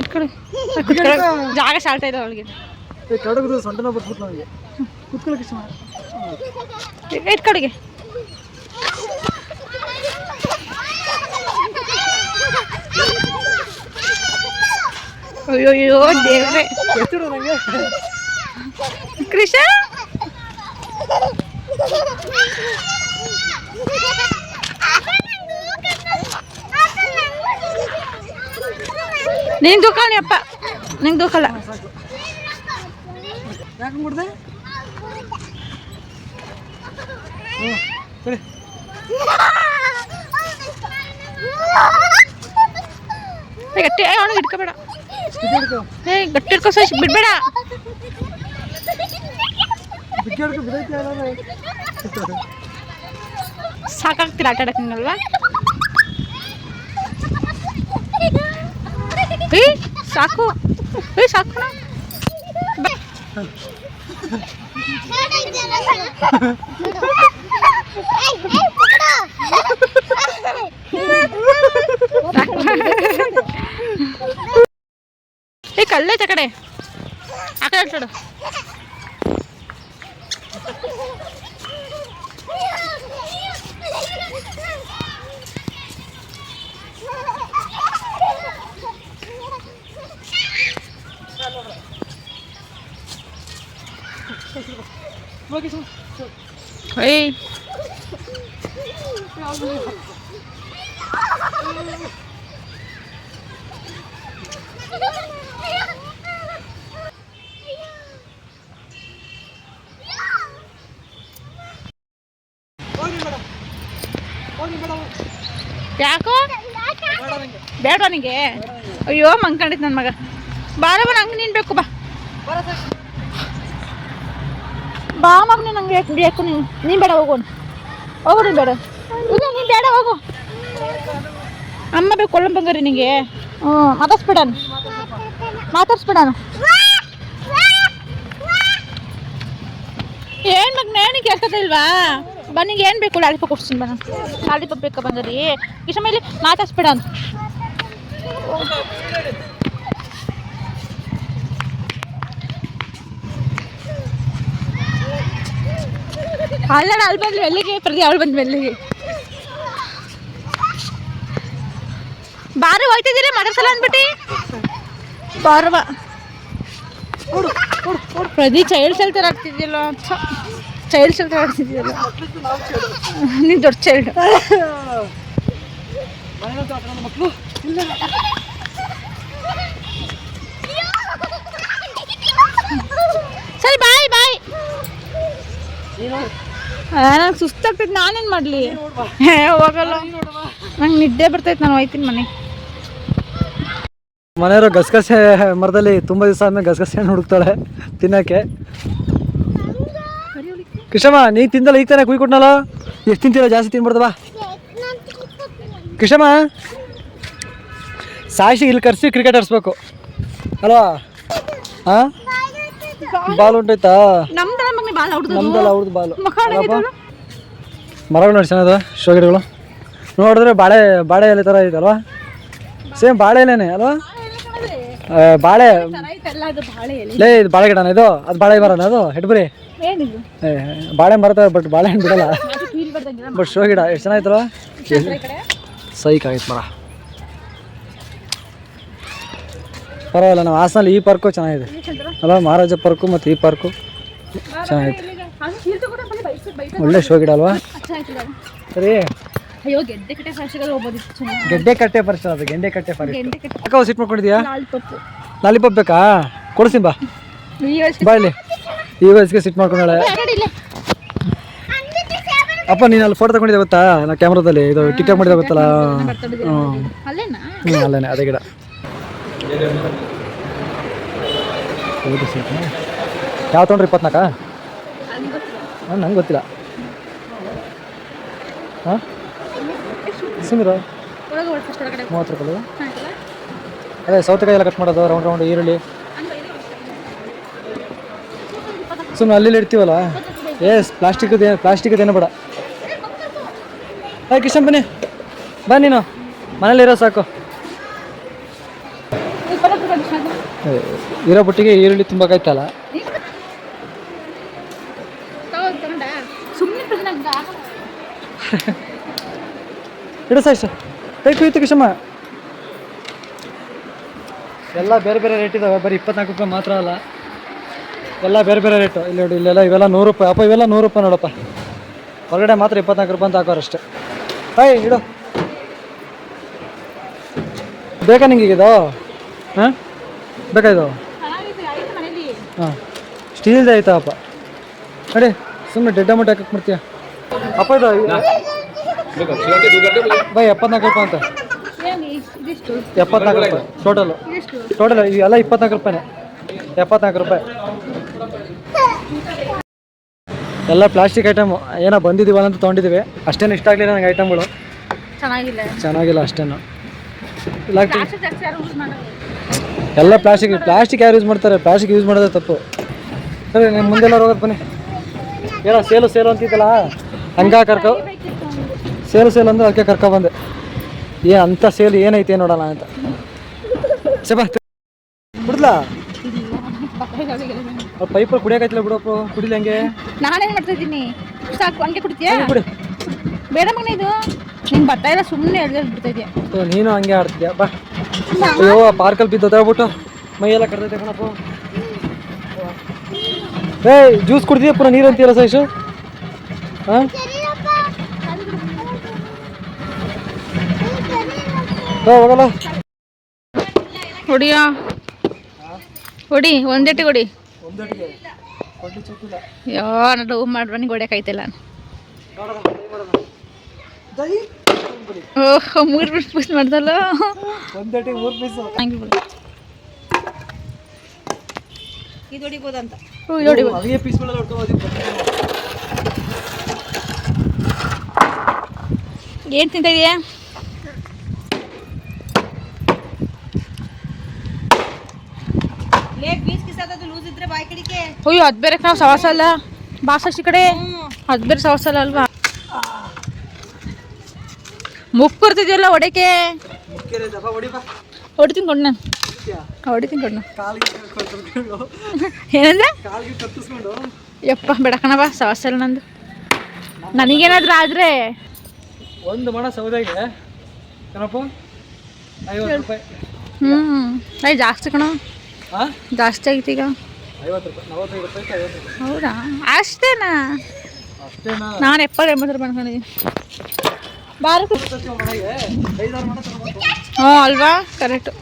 ಇಟ್ಕೊಳ್ಳಿ, ಜಾಗ ಶಾಲ್ಟ ಇದೆ ಅವಳಿಗೆ. ಇಟ್ಕೊಳಿಗೆ. ಅಯ್ಯೋ ದೇವ್ರೆ. ಕೃಷ್ಣ ನಿಂಗೆ ದೂಕಣಿ ಅಪ್ಪ, ನಿಂಗೆ ದೂಕಲ್ಲ. ಗಟ್ಟಿ ಅವನಿಗೆ ಹಿಡ್ಕೋಬೇಡ. ಗಟ್ಟಿ ಹಿಡ್ಕೋ ಸೈ, ಬಿಡ್ಬೇಡ. ಸಾಕಾಗ್ತೀರ ಆಟ ಆಡಕ್ಕೆ ನಿಂಗಲ್ವಾ? ಸಾಕು ಸಾಕು. ಕಲ್ಲೈತೆ ಕಡೆ ಆ ಕಡೆ ಹೇಳ್ತಾಡು. Hey. ಯಾಕೋ ಬೇಡ ನನಗೆ. ಅಯ್ಯೋ ಮಂಕೊಂಡಿತ್ತು ನನ್ನ ಮಗ. ಬಾರವ ನಂಗೆ ನೀನು ಬೇಕು ಬಾ. ಬಾ ಮಗನೇ, ನಂಗೆ ಬೇಕು ನೀನು ಬೇಡ, ಹೋಗು ನೀನು ಬೇಡ, ಇಲ್ಲ ನೀನು ಬೇಡ ಹೋಗು. ಅಮ್ಮ ಬೇಕು ಕೊಳ್ಳಂ ಬಂಗಾರಿ ನಿಂಗೆ. ಮಾತಾಡ್ಸ್ಬಿಡಾನು ಏನು ಮಗನೇ, ನೀನು ಕೇಳ್ಕೊತಿಲ್ವಾ? ಬನ್ನಿಗೆ ಏನು ಬೇಕು? ಲಾಲಿಪಾಪ್ ಕೊಡ್ತೀನಿ ಬಣ್ಣ. ಲಾಲಿಪಾಪ್ ಬೇಕಾ ಬಂಗಾರಿ? ಇಷ್ಟ ಮೇಲೆ ಮಾತಾಡ್ಸ್ಬಿಡಾನು. ಅಲ್ಲ ಅಲ್ಲಿ ಬಂದು ಎಲ್ಲಿಗೆ ಪ್ರತಿ ಅವಳು ಬಂದು ಎಲ್ಲಿಗೆ ಬಾರಿ ಹೋಗ್ತಿದ್ದೀರಿ ಮದರ್ಸಲ್ಲ ಅಂದ್ಬಿಟ್ಟು ಬಾರವ ಪ್ರತಿ ಚೈಲ್ಡ್ ಸೆಲ್ಟರ್ ಆಡ್ತಿದ್ಯಲ್ಲ, ಚೈಲ್ಡ್ ಸೆಲ್ಟರ್ ಆಡ್ತಿದ್ಯಲ್ಲ ನೀನು ದೊಡ್ಡ ಚೈಲ್ಡ್. ಸರಿ ಬಾಯ್ ಬಾಯ್. ನಂಗೆ ಸುಸ್ತಾಗ್ತೈತೆ, ನಾನೇನು ಮಾಡಲಿ? ಹೋಗಲ್ಲ, ನಂಗೆ ನಿದ್ದೆ ಬರ್ತೈತೆ, ನಾನು ಹೋಯ್ತೀನಿ ಮನೆಗೆ. ಮನೆಯವರು ಗಸಗಸೆ ಮರದಲ್ಲಿ ತುಂಬ ದಿವಸ ಆದ್ಮೇಲೆ ಗಸಗಸೆ ಹಣ್ಣು ಹುಡುಕ್ತಾಳೆ ತಿನ್ನೋಕ್ಕೆ. ಕೃಷ್ಣಮ್ಮ ನೀನು ತಿಂದಲ್ಲ, ಈಗ ತಾನೇ ಕುಯ್ ಕೊಟ್ನಲ್ಲ, ಎಷ್ಟು ತಿಂತೀರ? ಜಾಸ್ತಿ ತಿನ್ಬಿಡ್ದವಾ ಕೃಷ್ಣಮ್ಮ? ಸಾಯಿಸಿ ಇಲ್ಲಿ ಕರೆಸಿ ಕ್ರಿಕೆಟ್ ಆಡಿಸ್ಬೇಕು ಅಲ್ವಾ? ಹಾಂ, ಬಾಲ್ ಉಂಟಾಯ್ತಾ? ನಮ್ದಲ್ಲ ಅವ್ರದ್ದು ಬಾಲು. ಮರಗಳು ನೋಡಿ ಚೆನ್ನಾದ, ಶೋ ಗಿಡಗಳು ನೋಡಿದ್ರೆ ಬಾಳೆ ಎಲೆ ಥರ ಐತಲ್ವಾ? ಸೇಮ್ ಬಾಳೆ ಎಲೆನೇ ಅಲ್ವಾ? ಬಾಳೆ ಲೇ, ಇದು ಬಾಳೆ ಗಿಡನ ಇದು? ಅದು ಬಾಳೆ ಮರನ ಅದು? ಹೆಡ್ಬರಿ ಬಾಳೆ ಮರದ, ಬಟ್ ಬಾಳೆಹಣ್ಣು ಬಿಡಲ್ಲ. ಬಟ್ ಶೋ ಗಿಡ ಎಷ್ಟು ಚೆನ್ನಾಗಿತ್ತಲ್ವ? ಸೈಕ್ ಆಗೈತೆ ಮರ. ಪರವಾಗಿಲ್ಲ, ನಾವು ಹಾಸನಲ್ಲಿ ಈ ಪಾರ್ಕು ಚೆನ್ನಾಗಿದೆ ಅಲ್ವಾ? ಮಹಾರಾಜ ಪಾರ್ಕು ಮತ್ತು ಈ ಪಾರ್ಕು ಚೆನ್ನಾಗೈತೆ. ಒಳ್ಳೆ ಶೋ ಗಿಡ ಅಲ್ವಾ? ಸರಿ, ಗೆಡ್ಡೆ ಕಟ್ಟೆ ಫಾರೆಸ್ಟ್ ಅದು, ಗೆಡ್ಡೆ ಕಟ್ಟೆ ಫಾರೆಸ್ಟ್. ಅಕ್ಕ ಸಿಟ್ ಮಾಡ್ಕೊಂಡಿದ್ಯಾ? ಲಾಲಿಪಾಪ್ ಬೇಕಾ? ಕೊಡಿಸ್ತೀನಿ ಬಾ. ಬಾ ಇಲ್ಲಿ, ಈ ವಯಸ್ಸಿಗೆ ಸಿಟ್ ಮಾಡ್ಕೊಂಡಾಳೆ. ಅಪ್ಪ ನೀನು ಅಲ್ಲಿ ಫೋಟೋ ತಗೊಂಡಿದ್ದೆ ಗೊತ್ತಾ? ನಾ ಕ್ಯಾಮ್ರಾದಲ್ಲಿ ಇದು ಟಿಕ್ಟಾಕ್ ಮಾಡಿದ್ದೆ ಗೊತ್ತಲ್ಲ? ಅಲ್ಲೇನೆ ಅದೇ ಗಿಡ. ಯಾವ ತೊಗೊಂಡ್ರಿ? 24? ನಂಗೆ ಗೊತ್ತಿಲ್ಲ. ಹಾಂ, ಸುಮ್ಮನೆ 30 ರೂಪಾಯಿ. ಅದೇ ಸೌತೆಕಾಯಿ ಎಲ್ಲ ಕಟ್ ಮಾಡೋದು, ರೌಂಡ್ ಈರುಳ್ಳಿ ಸುಮ್ಮನೆ ಅಲ್ಲಿ ಇಡ್ತೀವಲ್ಲ. ಪ್ಲಾಸ್ಟಿಕ್ದು ಏನೋ ಬೇಡ. ಕಿಶನ್ ಬನ್ನಿ ನೀನು, ಮನೇಲಿರೋ ಸಾಕು. ಇರೋ ಬುಟ್ಟಿಗೆ ಈರುಳ್ಳಿ ತುಂಬಕಾಯ್ತಲ್ಲ. ಇಡ ಸಾಯ್ಸ ಕೈ ಕುಯ್ತು ಕಿಶಮ್ಮ. ಎಲ್ಲ ಬೇರೆ ಬೇರೆ ರೇಟ್ ಇದಾವೆ, ಬರೀ 24 ರೂಪಾಯಿ ಮಾತ್ರ ಅಲ್ಲ, ಎಲ್ಲ ಬೇರೆ ಬೇರೆ ರೇಟು. ಇಲ್ಲಿ ನೋಡಿ, ಇಲ್ಲೆಲ್ಲ ಇವೆಲ್ಲ 100 ರೂಪಾಯಿ. ಅಪ್ಪ ಇವೆಲ್ಲ 100 ರೂಪಾಯಿ ನೋಡಪ್ಪ. ಹೊರಗಡೆ ಮಾತ್ರ 24 ರೂಪಾಯಿ ಅಂತ ಹಾಕೋರಷ್ಟೇ. ಇಡು, ಬೇಕಾ ನಿಂಗೆ ಇದು? ಹಾಂ, ಬೇಕಾಯ್ತು? ಹಾಂ, ಸ್ಟೀಲ್ದು ಆಯ್ತಾ ಅಪ್ಪ? ನೋಡಿ, ಸುಮ್ಮನೆ ಡೆಡ್ಡ ಮಟ್ಟ ಹಾಕಕ್ಕೆ ಮಾಡ್ತೀಯ ಅಪ್ಪ? ಇದು ಬೈ 74 ರೂಪಾಯಿ ಅಂತ. 74 ರೂಪಾಯಿ ಟೋಟಲ್ ಇವೆಲ್ಲ 24 ರೂಪಾಯಿನೇ. 74 ರೂಪಾಯಿ. ಎಲ್ಲ ಪ್ಲಾಸ್ಟಿಕ್ ಐಟಮು. ಏನೋ ಬಂದಿದ್ದೀವಲ್ಲ ಅಂತ ತೊಗೊಂಡಿದ್ದೀವಿ, ಅಷ್ಟೇನು ಇಷ್ಟ ಆಗಲಿಲ್ಲ ನನಗೆ ಐಟಮ್ಗಳು. ಚೆನ್ನಾಗಿಲ್ಲ ಅಷ್ಟೇನು. ಎಲ್ಲ ಪ್ಲಾಸ್ಟಿಕ್ ಯಾರು ಯೂಸ್ ಮಾಡ್ತಾರೆ? ಪ್ಲಾಸ್ಟಿಕ್ ಯೂಸ್ ಮಾಡೋದೇ ತಪ್ಪು. ಸರಿ, ನಿಮ್ಮ ಮುಂದೆಲ್ಲ ಹೋಗೋದು ಬನ್ನಿ. ಏನೋ ಸೇಲು ಅಂತಿದ್ದಲ್ಲ, ಹಂಗೆ ಸೇಲು ಅಂದ್ರೆ ಅದಕ್ಕೆ ಕರ್ಕೊಬಂದೆ. ಅಂಥ ಸೇಲ್ ಏನೈತೆ ನೋಡೋಣ ಅಂತ. ಸಬಾ ಬಿಡ್ಲಾ? ಪೈಪಲ್ಲಿ ಕುಡಿಯೋಕಾಯ್ತಿಲ್ಲ ಬಿಡಪ್ಪ, ಕುಡಿಲಿ ಹಂಗೆ. ನಾನೇನು ಮಾಡ್ತಾ ಇದ್ದೀನಿ? ಸಾಕು, ಹಂಗೆ ಕುಡಿತೀಯಾ? ಕುಡಿ. ಬೇಡ ಮಗನೇ, ಇದು ನಿಂಗೆ ಬರ್ತಾ ಇಲ್ಲ, ಸುಮ್ಮನೆ ಬಿಡ್ತಾ ಇದೆಯಾ? ನೀನು ಹಂಗೆ ಆಡ್ತಿದ್ಯಾ? ಬಾ. ಅಯ್ಯೋ, ಪಾರ್ಕಲ್ಲಿ ಬಿದ್ದೋಗ್ಬಿಟ್ಟು ಮೈಯೆಲ್ಲ ಕಡ್ದೈತೆ ಕಣಪ್ಪ. ಜ್ಯೂಸ್ ಕುಡ್ದಿಯಾ? ಪುನಃ ನೀರು ಅಂತೀಯಲ್ಲ ಸೈಶು? ಹಾಂ, ಹೋಗಲ್ಲ. ಹೊಡಿ ಒಂದೇಟಿ ಹೊಡಿ. ಯೋ, ನಾನು ಮಾಡ್ಬನ್ನಿ ಗೋಡೆಕಾಯ್ತಿಲ್ಲ. ಓಹ್, 3 ಪೀಸ್ ಮಾಡ್ದಲ್ಲ. ಇದು ಹೊಡಿಬೋದಂತ. ಇದು ಹೊಡಿಬೋದು. ಅದೇ ಪೀಸ್ಗಳೆಲ್ಲ ಹೊಡ್ಕೊಂಡು ಏನು ತಿಂತ ಇದೆಯಾ? ಅಯ್ಯೋ ಅದು ಬೇರೆ ನಾವು ಸವಾಸ ಅಲ್ಲ ಬಾಸಷ್ಟಿ ಕಡೆ ಅದು ಬೇರೆ ಸವಾಸ ಅಲ್ಲ ಅಲ್ವಾ? ಮುಕ್ ಬರ್ತಿದ್ಯಲ್ಲ ಹೊಡೆಕೆ. ಹೊಡಿತೀನಿ ಕೊಡ್ ನಾನು, ಹೊಡಿತೀನಿ ಕೊಡ್ ನಾನು. ಏನಂದ್ರೆ ಯಪ್ಪ ಬೇಡ ಕಣವ, ಸವಾಸ ಅಲ್ಲ ನಂದು. ನನಗೇನಾದ್ರೂ ಆದರೆ ಒಂದು ಮಣ ಸೌದೆಗೆ ಏನಪ್ಪ 50 ರೂಪಾಯಿ. ಅಯ್ಯ ಜಾಸ್ತಿ ಕಣ, ಹಾಂ ಜಾಸ್ತಿ ಆಗೈತಿ ಈಗ. 50 ರೂಪಾಯಿ, 45 ರೂಪಾಯಿ 50 ರೂಪಾಯಿ. ಹೌದಾ? ಅಷ್ಟೇನಾ? ಅಷ್ಟೇನಾ? ನಾನು 70-80 ರೂಪಾಯಿ ಅನ್ಕೊಂಡಿದ್ದೀನಿ. ಬಾರ ಮನೆಗೆ 5-6 ಮಣ ತರಬೇಕು. ಹ್ಞೂ ಅಲ್ವಾ, ಕರೆಕ್ಟು.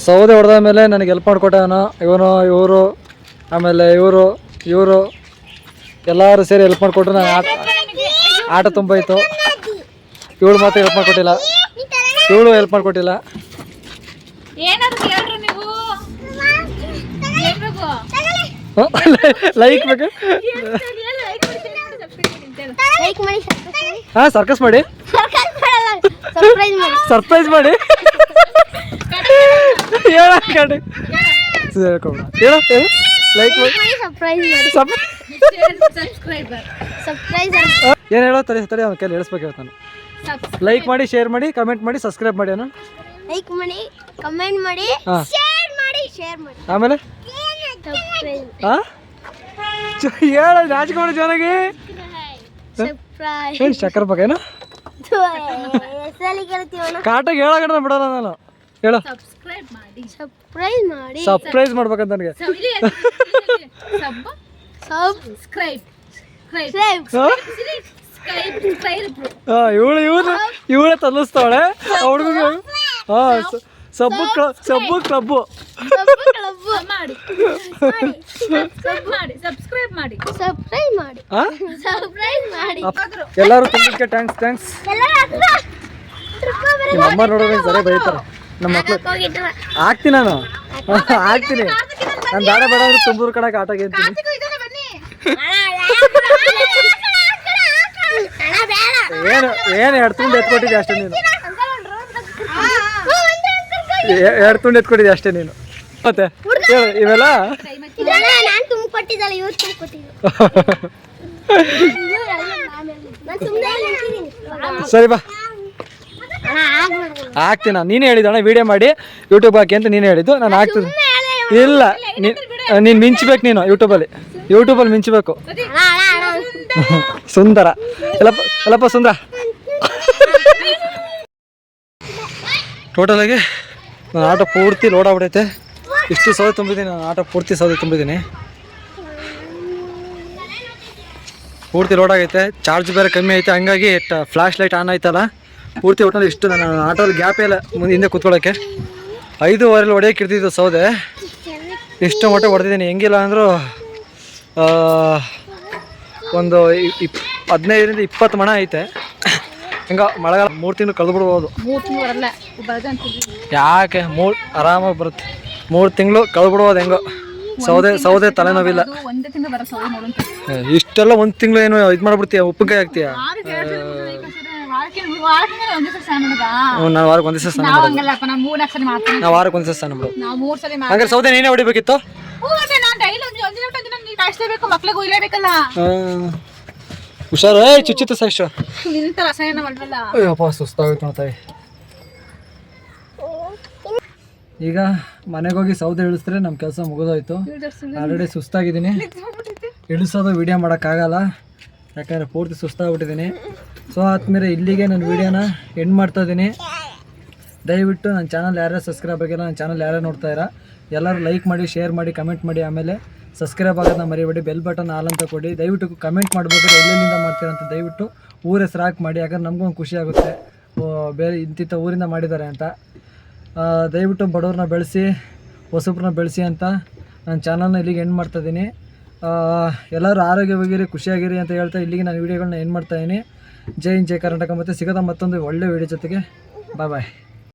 ಸೌದೆ ಹೊಡೆದ ಮೇಲೆ ನನಗೆ ಹೆಲ್ಪ್ ಮಾಡಿಕೊಟ್ಟವನು ಇವನು, ಇವರು, ಆಮೇಲೆ ಇವರು ಎಲ್ಲರೂ ಸೇರಿ ಹೆಲ್ಪ್ ಮಾಡಿಕೊಟ್ರು. ನಾನು ಆಟ ತುಂಬಾಯಿತು. ಇವಳು ಮಾತ್ರ ಹೆಲ್ಪ್ ಮಾಡಿಕೊಟ್ಟಿಲ್ಲ, ಇವಳು ಹೆಲ್ಪ್ ಮಾಡಿಕೊಟ್ಟಿಲ್ಲ. ಲೈಕ್ ಬೇಕು. ಹಾಂ ಸರ್ಕಸ್ ಮಾಡಿ, ಸರ್ಪ್ರೈಸ್ ಮಾಡಿ ಹೇಳಿ ಹೇಳು ಲೈಕ್ ಏನು ಹೇಳೋ ತಡಿ ತಡಿ ಅವ್ನ ಕೈಲಿ ಹೇಳಿಸ್ಬೇಕು ನಾನು. ಲೈಕ್ ಮಾಡಿ, ಶೇರ್ ಮಾಡಿ, ಕಮೆಂಟ್ ಮಾಡಿ, ಸಬ್ಸ್ಕ್ರೈಬ್ ಮಾಡಿ. ಅಣ್ಣ ಲೈಕ್ ಮಾಡಿ, ಕಮೆಂಟ್ ಮಾಡಿ, ಶೇರ್ ಮಾಡಿ, ಆಮೇಲೆ ಹಾಂ ಹೇಳ ರಾಜ್ಕುಮಾರ್ ಜೋನಾಗಿ ಚಕ್ರ ಬಗ್ಗೆನಾ ಕಾಟಾಗ ಹೇಳೋಣ ಬಿಡೋಣ ನಾನು. ಹೇಳು ಸರ್ಪ್ರೈಸ್ ಮಾಡ್ಬೇಕಂತ ನನಗೆ. ಇವಳೇ ತಲ್ಲಿಸ್ತಾವಳೆ ಹುಡುಗ. ಹಾಂ ಸಬ್ಬು ಕ್ಲಬ್ಬು. ಎಲ್ಲರೂ ತುಂಬಿದ್ಕೆ ಥ್ಯಾಂಕ್ಸ್. ನಿಮ್ಮ ಅಮ್ಮ ನೋಡೋದು ಸರಿ ಬೈತಾರೆ ನಮ್ಮ ಮಕ್ಳು. ಹಾಕ್ತೀನಿ ನಾನು, ಹಾಕ್ತೀನಿ. ನಾನು ಬೇಡ ಅಂದ್ರೆ ತುಂಬೂರು ಕಡೆಗೆ ಆಟಗೆ ಅಂತೀನಿ. ಏನು 2 ತುಂಡು ಎತ್ಕೊಟ್ಟಿದ್ದೆ ಅಷ್ಟೇ ನೀನು. 2 ತುಂಡು ಎತ್ಕೊಟ್ಟಿದ್ದೆ ಅಷ್ಟೇ ನೀನು. ಮತ್ತೆ ಹೇಳು ಇವೆಲ್ಲ ಸರಿ ಬಾ ಹಾಕ್ತೀನಿ. ನೀನೇ ಹೇಳಿದ್ದಣ್ಣ ವಿಡಿಯೋ ಮಾಡಿ ಯೂಟ್ಯೂಬ್ ಹಾಕಿ ಅಂತ ನೀನೇ ಹೇಳಿದ್ದು. ನಾನು ಹಾಕ್ತೀನಿ. ಇಲ್ಲ ನೀನು ಮಿಂಚ್ಬೇಕು, ನೀನು ಯೂಟ್ಯೂಬಲ್ಲಿ ಮಿಂಚಬೇಕು. ಸುಂದರ ಎಲ್ಲಪ್ಪ ಸುಂದರ. ಟೋಟಲಾಗಿ ನಾನು ಆಟೋ ಪೂರ್ತಿ ಲೋಡ್ ಆಗ್ಬಿಟ್ಟೈತೆ. ಇಷ್ಟು ಸೌದೆ ತುಂಬಿದ್ದೀನಿ ನಾನು, ಆಟೋ ಪೂರ್ತಿ ಸೌದೆ ತುಂಬಿದ್ದೀನಿ. ಪೂರ್ತಿ ಲೋಡ್ ಆಗೈತೆ. ಚಾರ್ಜ್ ಬೇರೆ ಕಮ್ಮಿ ಐತೆ, ಹಂಗಾಗಿ ಫ್ಲಾಶ್ ಲೈಟ್ ಆನ್ ಆಯ್ತಲ್ಲ ಪೂರ್ತಿ. ಒಟ್ಟಿನಲ್ಲಿ ಇಷ್ಟು ನನ್ನ ಆಟೋಲ್ಲಿ ಗ್ಯಾಪೇ ಇಲ್ಲ ಮುಂದೆ ಹಿಂದೆ ಕೂತ್ಕೊಳ್ಳೋಕ್ಕೆ. 5:15 ಹೊಡೆಯೋಕೆ ಇರ್ತಿದ್ದು ಸೌದೆ, ಇಷ್ಟು ಮಟ್ಟ ಹೊಡೆದಿದ್ದೀನಿ. ಹೆಂಗಿಲ್ಲ ಅಂದರೂ ಒಂದು 15-20 ಮಣ ಐತೆ. ಹೆಂಗ ಮಳೆಗಾಲ 3 ತಿಂಗಳು ಕಳೆದ್ಬಿಡ್ಬೋದು. ಯಾಕೆ ಆರಾಮಾಗಿ ಬರುತ್ತೆ. 3 ತಿಂಗಳು ಕಳೆದ್ಬಿಡ್ಬೋದು ಹೆಂಗೋ. ಸೌದೆ ತಲೆನೋವಿಲ್ಲ. ಇಷ್ಟೆಲ್ಲ 1 ತಿಂಗಳು ಏನು ಇದು ಮಾಡ್ಬಿಡ್ತೀಯ, ಉಪ್ಪಿನಕಾಯಿ ಹಾಕ್ತೀಯ. ನಾನು ವಾರಕ್ಕೆ 1 ದಿವಸ ಸ್ನಾನ ಮಾಡೋದು. ನಾವು ವಾರಕ್ಕೆ 1 ದಿವಸ ಸ್ನಾನ ಮಾಡೋದು. ಹಂಗಾರೆ ಸೌದೆ ನೀನೇ ಹೊಡಿಬೇಕಿತ್ತು. ಹುಷಾರು, ಚುಚ್ಚಿತ್ತು ಸರ್. ಅಯ್ಯಪ್ಪ ಸುಸ್ತಾಗೋಯ್ತು ನೋಡ್ತಾವೆ. ಈಗ ಮನೆಗೆ ಹೋಗಿ ಸೌದೆ ಇಳಿಸಿದ್ರೆ ನಮ್ಮ ಕೆಲಸ ಮುಗಿದೋಯ್ತು. ಆಲ್ರೆಡಿ ಸುಸ್ತಾಗಿದ್ದೀನಿ, ಇಳಿಸೋದು ವಿಡಿಯೋ ಮಾಡೋಕ್ಕಾಗಲ್ಲ ಯಾಕಂದರೆ ಪೂರ್ತಿ ಸುಸ್ತಾಗ್ಬಿಟ್ಟಿದ್ದೀನಿ. ಸೊ ಆದ್ಮೇಲೆ ಇಲ್ಲಿಗೆ ನನ್ನ ವೀಡಿಯೋನ ಎಂಡ್ ಮಾಡ್ತಾಯಿದ್ದೀನಿ. ದಯವಿಟ್ಟು ನನ್ನ ಚಾನಲ್ ಯಾರ್ಯಾರು ಸಬ್ಸ್ಕ್ರೈಬ್ ಆಗಿಲ್ಲ, ನನ್ನ ಚಾನಲ್ ಯಾರ್ಯಾರು ನೋಡ್ತಾ ಇರೋ ಎಲ್ಲರೂ ಲೈಕ್ ಮಾಡಿ, ಶೇರ್ ಮಾಡಿ, ಕಮೆಂಟ್ ಮಾಡಿ. ಆಮೇಲೆ ಸಬ್ಸ್ಕ್ರೈಬ್ ಆಗೋದನ್ನ ಮರಿಬೇಡಿ, ಬೆಲ್ ಬಟನ್ ಆಲ್ ಅಂತ ಕೊಡಿ. ದಯವಿಟ್ಟು ಕಮೆಂಟ್ ಮಾಡಬೇಕಾದ್ರೆ ಎಲ್ಲೆಲ್ಲಿಂದ ಮಾಡ್ತೀರಂತ ದಯವಿಟ್ಟು ಊರ ಹೆಸರು ಹಾಕಿ ಮಾಡಿ. ಯಾಕಂದ್ರೆ ನಮಗೊಂದು ಖುಷಿ ಆಗುತ್ತೆ ಬೇರೆ ಇಂತಿಂಥ ಊರಿಂದ ಮಾಡಿದ್ದಾರೆ ಅಂತ. ದಯವಿಟ್ಟು ಬಡವ್ರನ್ನ ಬೆಳೆಸಿ, ಹೊಸಬ್ರನ್ನ ಬೆಳೆಸಿ ಅಂತ ನನ್ನ ಚಾನಲ್ನ ಇಲ್ಲಿಗೆ ಎಂಡ್ ಮಾಡ್ತಾಯಿದ್ದೀನಿ. ಎಲ್ಲರೂ ಆರೋಗ್ಯವಾಗಿರಿ, ಖುಷಿಯಾಗಿರಿ ಅಂತ ಹೇಳ್ತಾ ಇಲ್ಲಿಗೆ ನಾನು ವೀಡಿಯೋಗಳನ್ನ ಎಂಡ್ ಮಾಡ್ತಾಯಿದ್ದೀನಿ. ಜೈ ಹಿಂದ್, ಜೈ ಕರ್ನಾಟಕ. ಮತ್ತು ಸಿಗೋದ ಮತ್ತೊಂದು ಒಳ್ಳೆ ವೀಡಿಯೋ ಜೊತೆಗೆ. ಬಾಯ್ ಬಾಯ್.